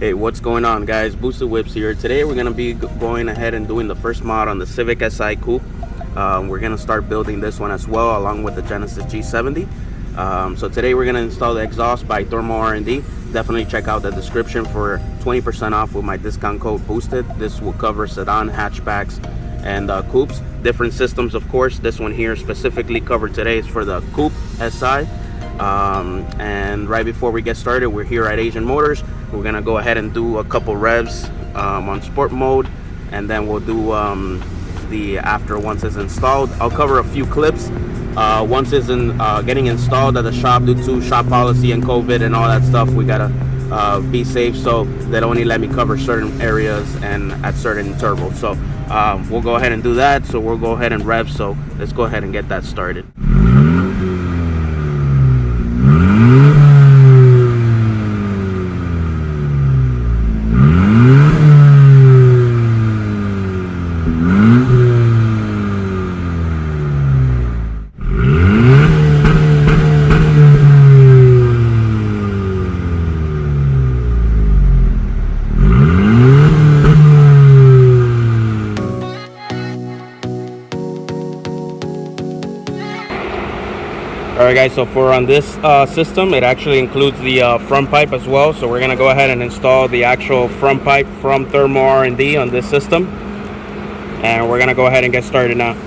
Hey, what's going on, guys? Boosted Whips here. Today we're going to be going ahead and doing the first mod on the Civic Si Coupe. We're going to start building this one as well, along with the Genesis G70. So today we're going to install the exhaust by Thermal R&D. Definitely check out the description for 20% off with my discount code Boosted. This will cover Sedan, hatchbacks, and coupes. Different systems, of course. This one here specifically covered today is for the Coupe Si. And right before we get started, we're here at Asian Motors. We're gonna go ahead and do a couple revs on sport mode, and then we'll do the after once it's installed. I'll cover a few clips once it's getting installed at the shop. Due to shop policy and COVID and all that stuff, we gotta be safe, so they'll only let me cover certain areas and at certain intervals. So we'll go ahead and do that. So we'll go ahead and rev. So let's go ahead and get that started. Alright guys, so for on this system, it actually includes the front pipe as well. So we're going to go ahead and install the actual front pipe from Thermal R&D on this system. And we're going to go ahead and get started now.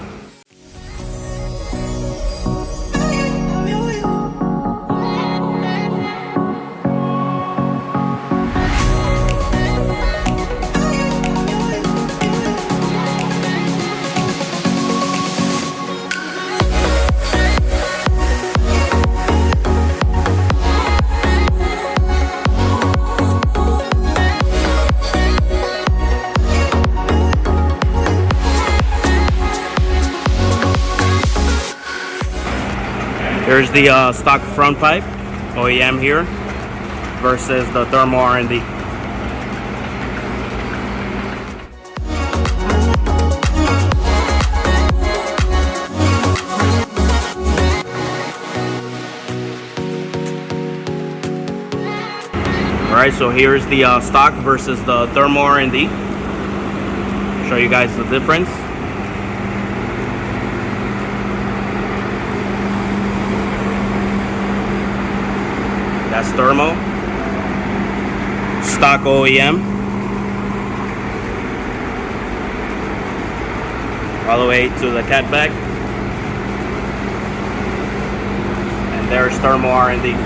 Here's the stock front pipe, OEM here, versus the Thermal R&D. Alright, so here's the stock versus the Thermal R&D. Show you guys the difference. That's Thermal, stock OEM, all the way to the Catback, and there's Thermal R&D.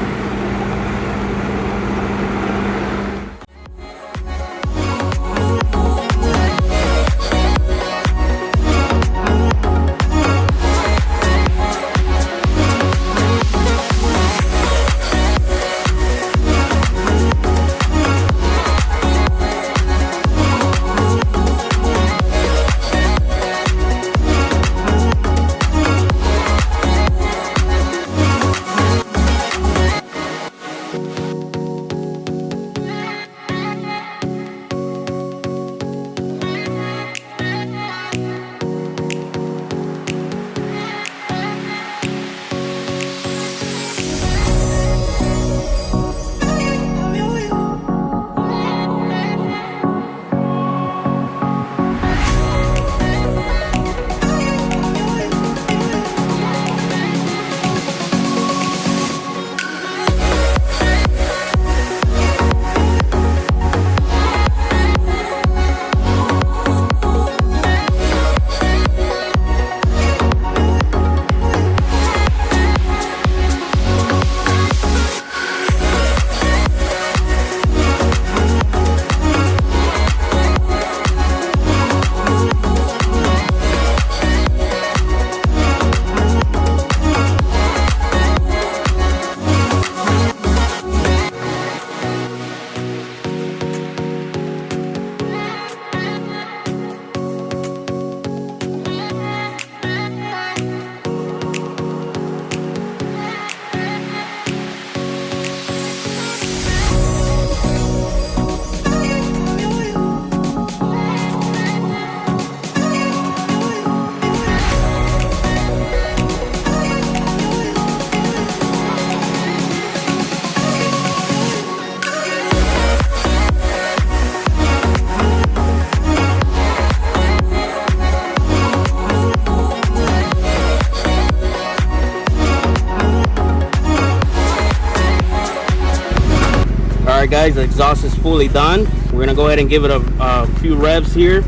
the exhaust is fully done. We're gonna go ahead and give it a few revs here.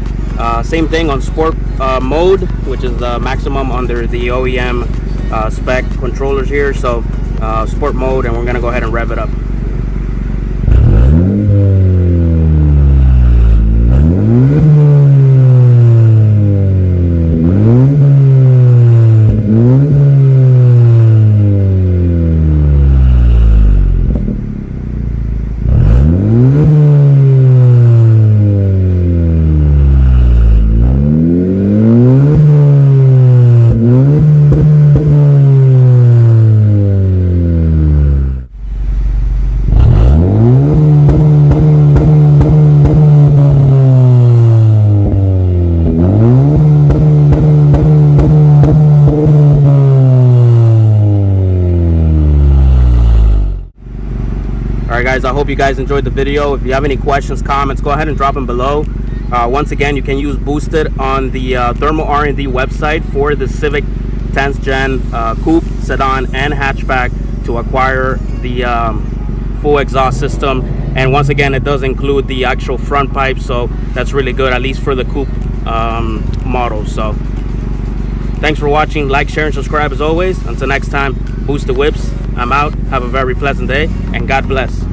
Same thing on sport mode, which is the maximum under the OEM spec controllers here. So sport mode, and we're gonna go ahead and rev it up. Alright guys, I hope you guys enjoyed the video. If you have any questions, comments, go ahead and drop them below. Once again, you can use Boosted on the Thermal R&D website for the Civic 10th Gen Coupe, Sedan, and Hatchback to acquire the full exhaust system. And once again, it does include the actual front pipe, so that's really good, at least for the Coupe model. So thanks for watching. Like, share, and subscribe as always. Until next time, Boosted Whips. I'm out. Have a very pleasant day, and God bless.